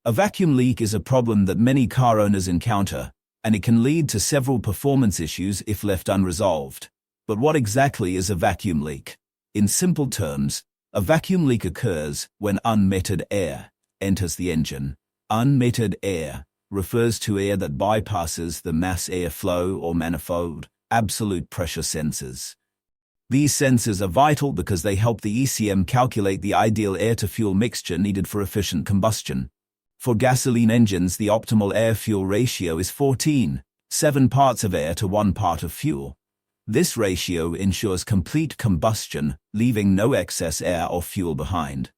A vacuum leak is a problem that many car owners encounter, and it can lead to several performance issues if left unresolved. But what exactly is a vacuum leak? In simple terms, a vacuum leak occurs when unmetered air enters the engine. Unmetered air refers to air that bypasses the mass airflow or manifold absolute pressure sensors. These sensors are vital because they help the ECM calculate the ideal air-to-fuel mixture needed for efficient combustion. For gasoline engines, the optimal air-fuel ratio is 14.7 parts of air to 1 part of fuel. This ratio ensures complete combustion, leaving no excess air or fuel behind.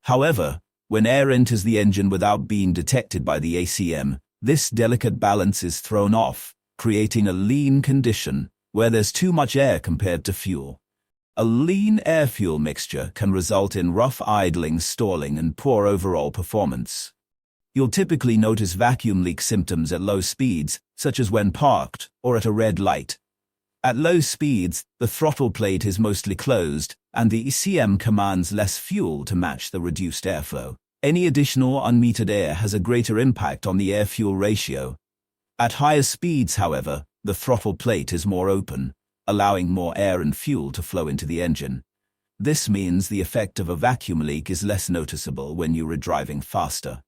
However, when air enters the engine without being detected by the ECM, this delicate balance is thrown off, creating a lean condition where there's too much air compared to fuel. A lean air-fuel mixture can result in rough idling, stalling, and poor overall performance. You'll typically notice vacuum leak symptoms at low speeds, such as when parked or at a red light. At low speeds, the throttle plate is mostly closed, and the ECM commands less fuel to match the reduced airflow. Any additional unmetered air has a greater impact on the air-fuel ratio. At higher speeds, however, the throttle plate is more open, allowing more air and fuel to flow into the engine. This means the effect of a vacuum leak is less noticeable when you are driving faster.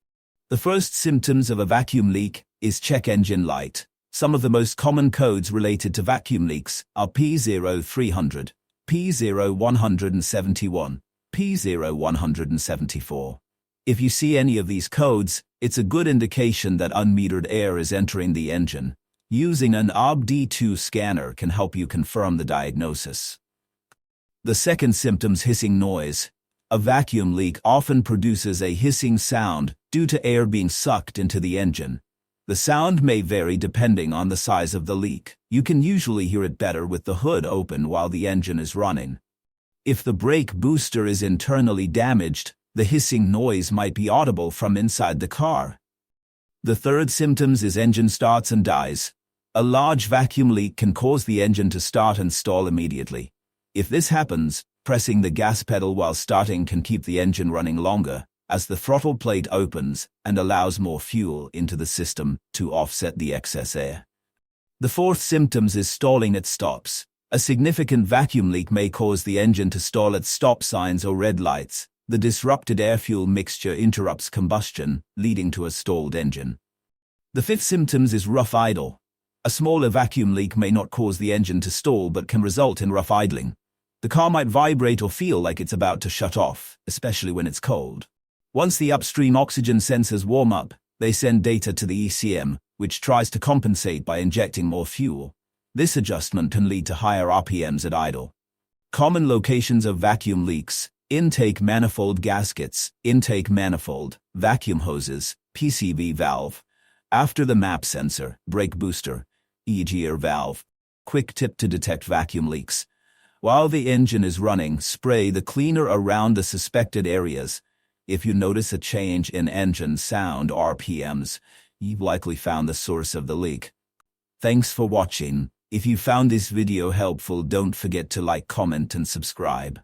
The first symptoms of a vacuum leak is check engine light. Some of the most common codes related to vacuum leaks are P0300, P0171, P0174. If you see any of these codes, it's a good indication that unmetered air is entering the engine. Using an OBD2 scanner can help you confirm the diagnosis. The second symptom's hissing noise. A vacuum leak often produces a hissing sound due to air being sucked into the engine. The sound may vary depending on the size of the leak. You can usually hear it better with the hood open while the engine is running. If the brake booster is internally damaged, the hissing noise might be audible from inside the car. The third symptoms is engine starts and dies. A large vacuum leak can cause the engine to start and stall immediately. If this happens, pressing the gas pedal while starting can keep the engine running longer, as the throttle plate opens and allows more fuel into the system to offset the excess air. The fourth symptoms is stalling at stops. A significant vacuum leak may cause the engine to stall at stop signs or red lights. The disrupted air-fuel mixture interrupts combustion, leading to a stalled engine. The fifth symptoms is rough idle. A smaller vacuum leak may not cause the engine to stall but can result in rough idling. The car might vibrate or feel like it's about to shut off, especially when it's cold. Once the upstream oxygen sensors warm up, they send data to the ECM, which tries to compensate by injecting more fuel. This adjustment can lead to higher RPMs at idle. Common locations of vacuum leaks: intake manifold gaskets, intake manifold, vacuum hoses, PCV valve. After the MAP sensor, brake booster, e.g. air valve. Quick tip to detect vacuum leaks. While the engine is running, spray the cleaner around the suspected areas. If you notice a change in engine sound RPMs, you've likely found the source of the leak. Thanks for watching. If you found this video helpful, don't forget to like, comment, and subscribe.